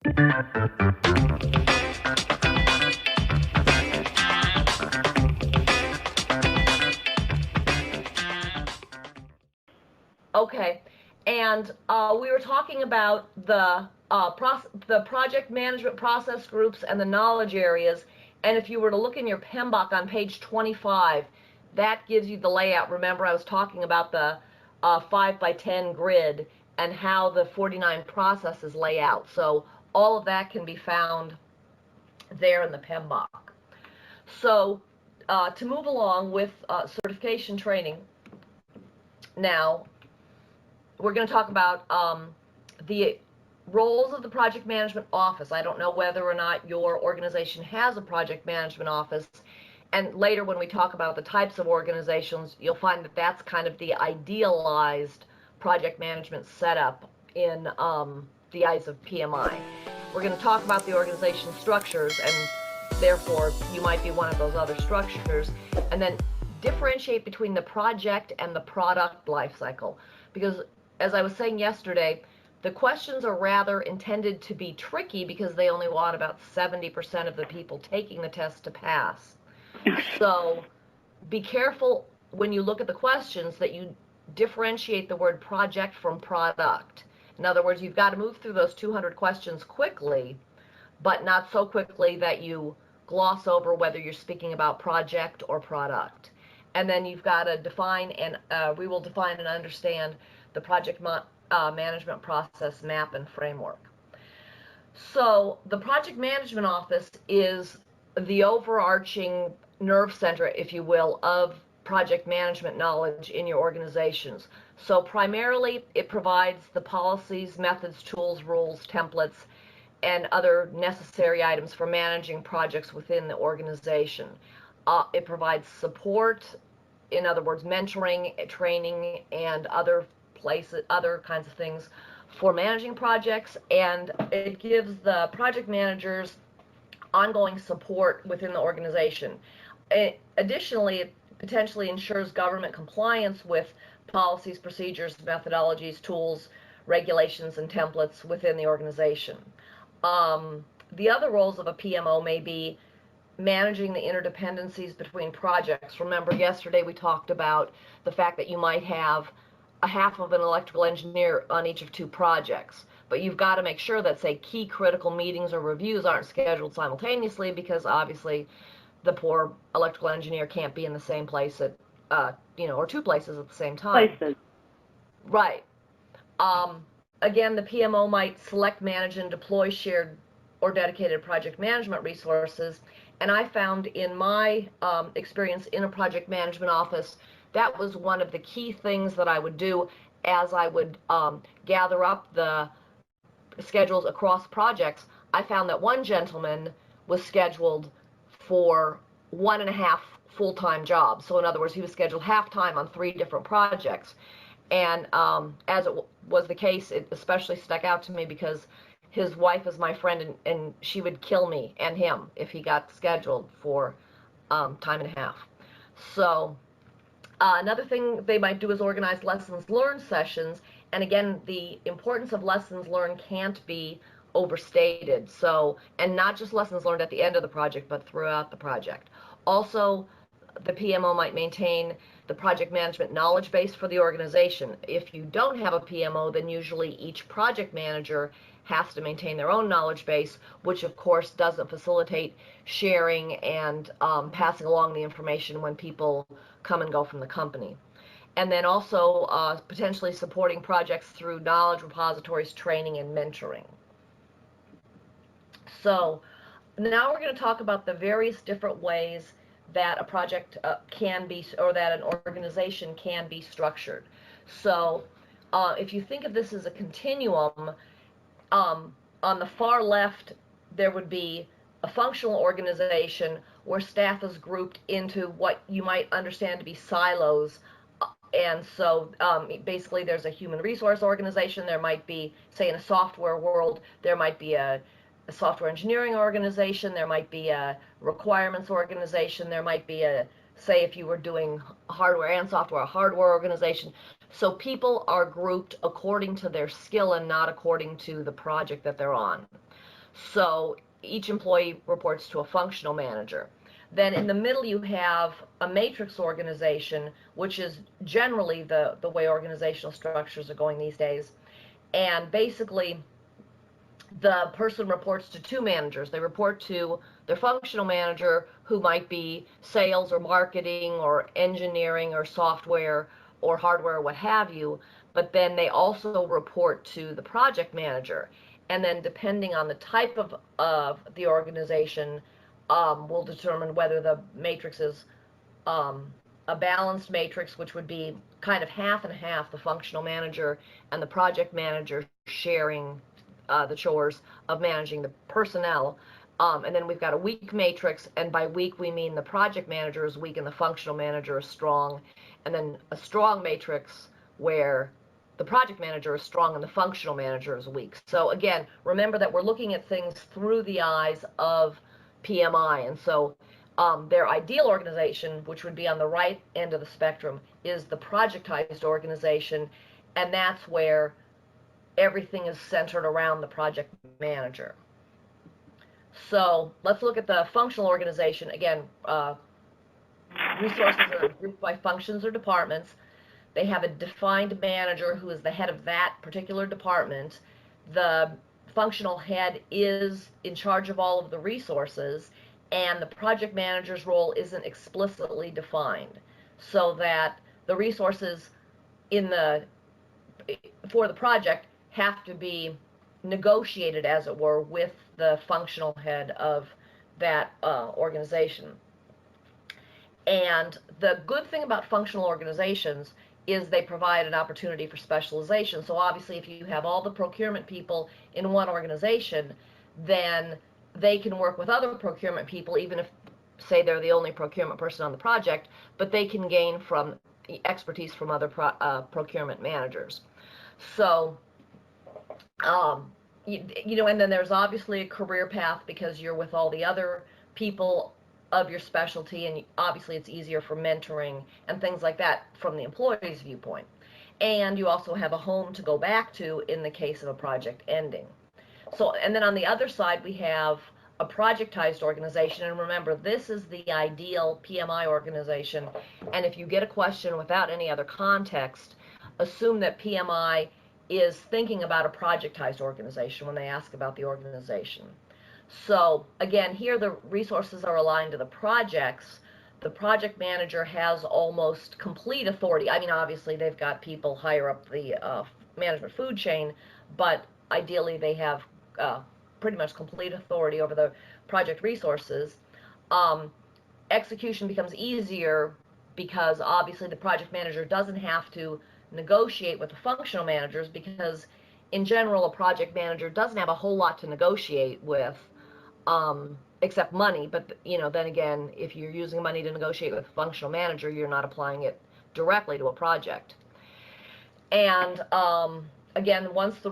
Okay, and we were talking about the project management process groups and the knowledge areas, and if you were to look in your PMBOK on page 25, that gives you the layout. Remember, I was talking about the 5x10 grid and how the 49 processes lay out. So all of that can be found there in the PMBOK. So to move along with certification training, now we're going to talk about the roles of the project management office. I don't know whether or not your organization has a project management office, and later when we talk about the types of organizations, you'll find that that's kind of the idealized project management setup in the eyes of PMI. We're going to talk about the organization structures, and therefore you might be one of those other structures, and then differentiate between the project and the product lifecycle. Because as I was saying yesterday, the questions are rather intended to be tricky because they only want about 70% of the people taking the test to pass. So be careful when you look at the questions that you differentiate the word project from product. In other words, you've got to move through those 200 questions quickly, but not so quickly that you gloss over whether you're speaking about project or product. And then you've got to define, and we will define and understand the project management process map and framework. So the project management office is the overarching nerve center, if you will, of project management knowledge in your organizations. So primarily it provides the policies, methods, tools, rules, templates, and other necessary items for managing projects within the organization. It provides support, in other words, mentoring, training, and other kinds of things for managing projects, and it gives the project managers ongoing support within the organization. Additionally, it potentially ensures government compliance with policies, procedures, methodologies, tools, regulations, and templates within the organization. The other roles of a PMO may be managing the interdependencies between projects. Remember, yesterday we talked about the fact that you might have a half of an electrical engineer on each of two projects, but you've got to make sure that, say, key critical meetings or reviews aren't scheduled simultaneously, because obviously the poor electrical engineer can't be in the same place at, or two places at the same time. Right. Again, the PMO might select, manage, and deploy shared or dedicated project management resources. And I found in my experience in a project management office, that was one of the key things that I would do as I would gather up the schedules across projects. I found that one gentleman was scheduled for 1.5 full-time jobs. So in other words, he was scheduled half-time on 3 different projects. And as it was the case, it especially stuck out to me because his wife is my friend, and she would kill me and him if he got scheduled for time and a half. So another thing they might do is organize lessons learned sessions. And again, the importance of lessons learned can't be overstated. So, and not just lessons learned at the end of the project, but throughout the project. Also, the PMO might maintain the project management knowledge base for the organization. If you don't have a PMO, then usually each project manager has to maintain their own knowledge base, which of course doesn't facilitate sharing and passing along the information when people come and go from the company. And then also potentially supporting projects through knowledge repositories, training, and mentoring. So now we're going to talk about the various different ways that a project can be, or that an organization can be structured. So if you think of this as a continuum, on the far left there would be a functional organization where staff is grouped into what you might understand to be silos. And so basically there's a human resource organization. There might be, say in a software world, there might be a software engineering organization, there might be a requirements organization, there might be a, say if you were doing hardware and software, a hardware organization. So people are grouped according to their skill and not according to the project that they're on. So each employee reports to a functional manager. Then in the middle you have a matrix organization, which is generally the way organizational structures are going these days. And basically the person reports to two managers. They report to their functional manager, who might be sales or marketing or engineering or software or hardware or what have you, but then they also report to the project manager. And then depending on the type of the organization, will determine whether the matrix is a balanced matrix, which would be kind of half and half, the functional manager and the project manager sharing the chores of managing the personnel. And then we've got a weak matrix, and by weak we mean the project manager is weak and the functional manager is strong. And then a strong matrix where the project manager is strong and the functional manager is weak. So again, remember that we're looking at things through the eyes of PMI. And so their ideal organization, which would be on the right end of the spectrum, is the projectized organization, and that's where everything is centered around the project manager. So let's look at the functional organization. Again, resources are grouped by functions or departments. They have a defined manager who is the head of that particular department. The functional head is in charge of all of the resources, and the project manager's role isn't explicitly defined, so that the resources for the project have to be negotiated, as it were, with the functional head of that organization. And the good thing about functional organizations is they provide an opportunity for specialization. So obviously if you have all the procurement people in one organization, then they can work with other procurement people, even if, say, they're the only procurement person on the project, but they can gain from expertise from other procurement managers. So you know, and then there's obviously a career path because you're with all the other people of your specialty, and obviously it's easier for mentoring and things like that from the employee's viewpoint. And you also have a home to go back to in the case of a project ending. So, and then on the other side we have a projectized organization, and remember, this is the ideal PMI organization. And if you get a question without any other context, assume that PMI is thinking about a projectized organization when they ask about the organization. So again, here the resources are aligned to the projects. The project manager has almost complete authority. I mean, obviously they've got people higher up the management food chain, but ideally they have pretty much complete authority over the project resources. Execution becomes easier because obviously the project manager doesn't have to negotiate with the functional managers, because in general a project manager doesn't have a whole lot to negotiate with, except money. But you know, then again, if you're using money to negotiate with a functional manager, you're not applying it directly to a project. And again, once the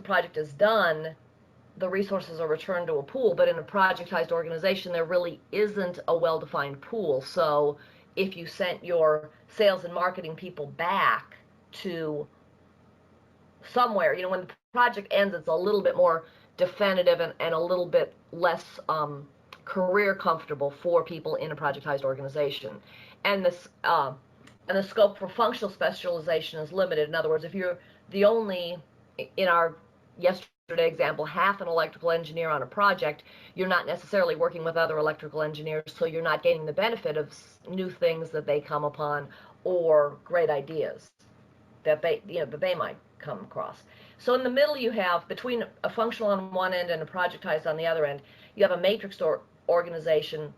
project is done, the resources are returned to a pool. But in a projectized organization, there really isn't a well-defined pool. So if you sent your sales and marketing people back to somewhere, you know, when the project ends, it's a little bit more definitive and a little bit less career comfortable for people in a projectized organization. And this and the scope for functional specialization is limited. In other words, if you're the only, in our yesterday example, half an electrical engineer on a project, you're not necessarily working with other electrical engineers, so you're not gaining the benefit of new things that they come upon or great ideas that they might come across. So in the middle you have, between a functional on one end and a projectized on the other end, you have a matrix organization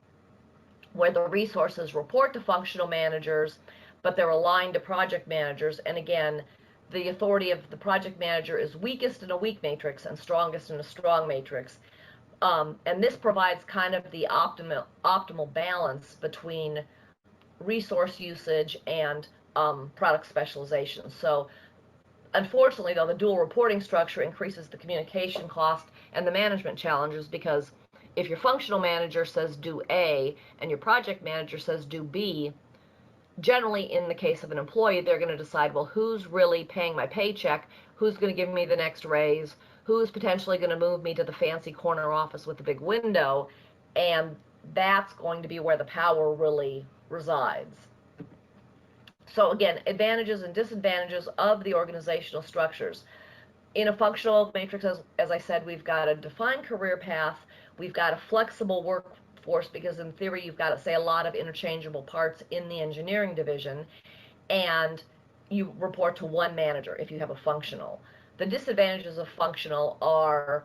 where the resources report to functional managers, but they're aligned to project managers. And again, the authority of the project manager is weakest in a weak matrix and strongest in a strong matrix. And this provides kind of the optimal balance between resource usage and product specialization. So unfortunately, though, the dual reporting structure increases the communication cost and the management challenges, because if your functional manager says do A and your project manager says do B, generally in the case of an employee, they're going to decide, well, who's really paying my paycheck, who's going to give me the next raise, who's potentially going to move me to the fancy corner office with the big window, and that's going to be where the power really resides. So again, advantages and disadvantages of the organizational structures. In a functional matrix, as I said, we've got a defined career path, we've got a flexible workforce, because in theory you've got, say, a lot of interchangeable parts in the engineering division, and you report to one manager if you have a functional. The disadvantages of functional are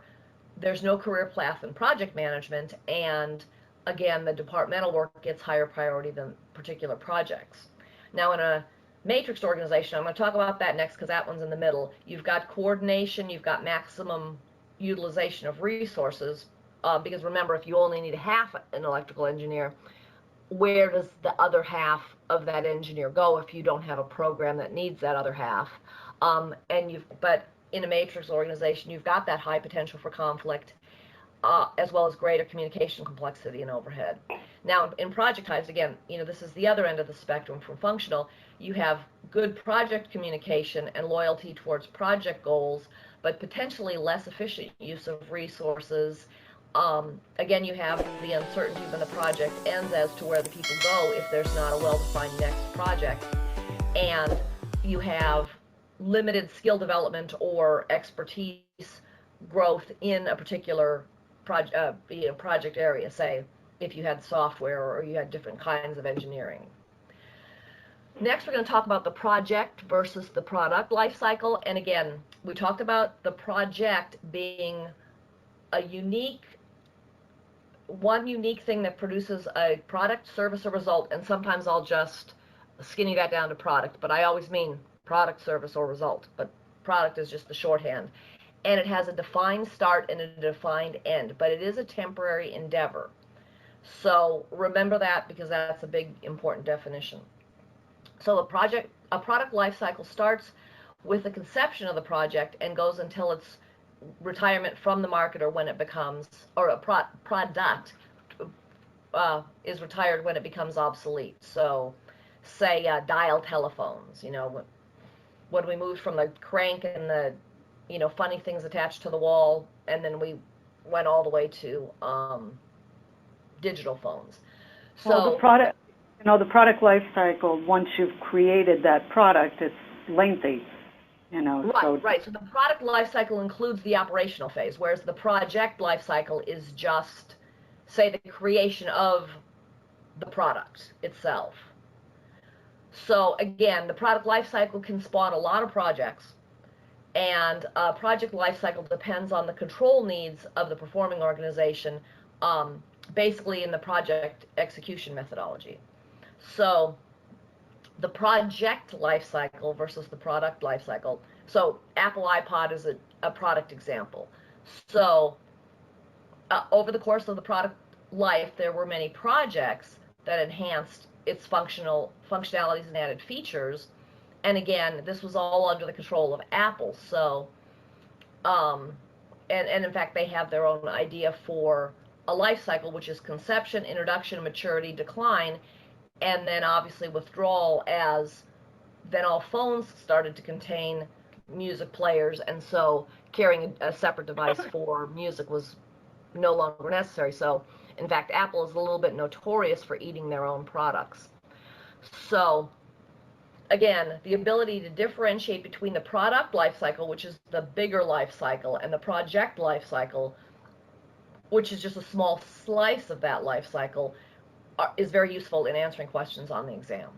there's no career path in project management, and again, the departmental work gets higher priority than particular projects. Now, in a matrix organization, I'm going to talk about that next because that one's in the middle. You've got coordination, you've got maximum utilization of resources, because remember, if you only need half an electrical engineer, where does the other half of that engineer go if you don't have a program that needs that other half? But in a matrix organization, you've got that high potential for conflict, as well as greater communication complexity and overhead. Now, in projectized, again, this is the other end of the spectrum from functional. You have good project communication and loyalty towards project goals, but potentially less efficient use of resources. Again, you have the uncertainty when the project ends as to where the people go if there's not a well-defined next project. And you have limited skill development or expertise growth in a particular project area, say if you had software or you had different kinds of engineering. Next, we're going to talk about the project versus the product life cycle. And again, we talked about the project being one unique thing that produces a product, service, or result, and sometimes I'll just skinny that down to product, but I always mean product, service, or result, but product is just the shorthand. And it has a defined start and a defined end, but it is a temporary endeavor. So remember that, because that's a big important definition. So a product life cycle starts with the conception of the project and goes until its retirement from the market, or when it becomes, or a product is retired when it becomes obsolete. So say dial telephones, when we moved from the crank and the funny things attached to the wall, and then we went all the way to digital phones. So well, the product life cycle, once you've created that product, it's lengthy, Right. So the product life cycle includes the operational phase, whereas the project life cycle is just, say, the creation of the product itself. So again, the product life cycle can spawn a lot of projects, and project life cycle depends on the control needs of the performing organization, basically in the project execution methodology. So the project life cycle versus the product life cycle. So Apple iPod is a product example. So over the course of the product life, there were many projects that enhanced its functionalities and added features. And again, this was all under the control of Apple. So, and in fact, they have their own idea for a life cycle, which is conception, introduction, maturity, decline, and then obviously withdrawal, as then all phones started to contain music players, and so carrying a separate device for music was no longer necessary. So, in fact, Apple is a little bit notorious for eating their own products. So, again, the ability to differentiate between the product life cycle, which is the bigger life cycle, and the project life cycle, which is just a small slice of that life cycle, is very useful in answering questions on the exam.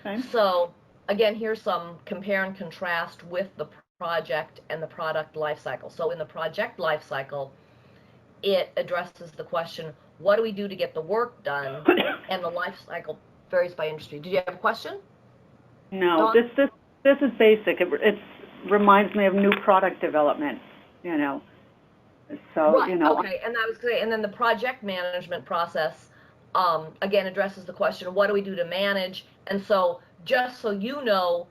Okay. So, again, here's some compare and contrast with the project and the product life cycle. So in the project life cycle, it addresses the question, what do we do to get the work done? And the life cycle varies by industry. Did you have a question? No, this is basic. It reminds me of new product development, So, right. Okay, and that was great. And then the project management process, again, addresses the question, what do we do to manage? And so, just so you know,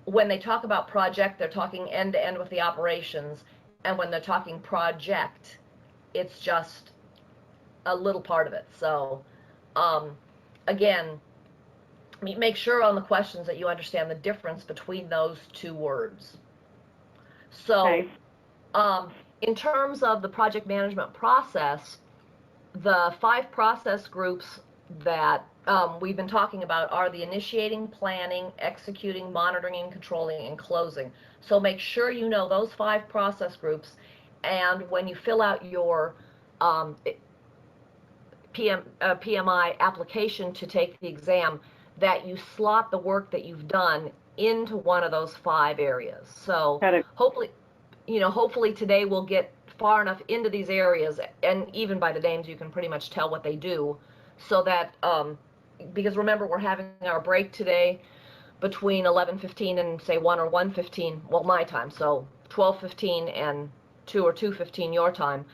when they talk about project, they're talking end-to-end with the operations. And when they're talking project, it's just a little part of it. So, again, make sure on the questions that you understand the difference between those two words. So, Okay. in terms of the project management process, the 5 process groups that we've been talking about are the initiating, planning, executing, monitoring, controlling, and closing. So make sure you know those 5 process groups, and when you fill out your PMI application to take the exam, that you slot the work that you've done into one of those 5 areas. So hopefully, hopefully today we'll get far enough into these areas, and even by the names you can pretty much tell what they do, so that, because remember, we're having our break today between 11:15 and say 1 or 1:15, well, my time, so 12:15 and 2 or 2:15 your time,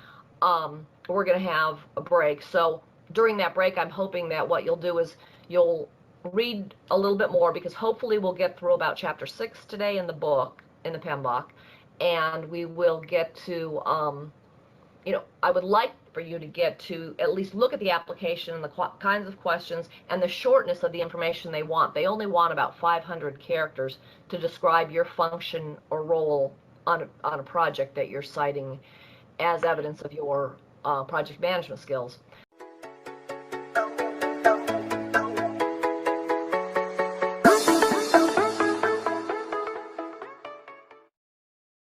we're going to have a break. So during that break, I'm hoping that what you'll do is you'll read a little bit more, because hopefully we'll get through about chapter 6 today in the book, in the PMBOK, and we will get to, I would like for you to get to at least look at the application and the kinds of questions and the shortness of the information they want. They only want about 500 characters to describe your function or role on a project that you're citing as evidence of your project management skills.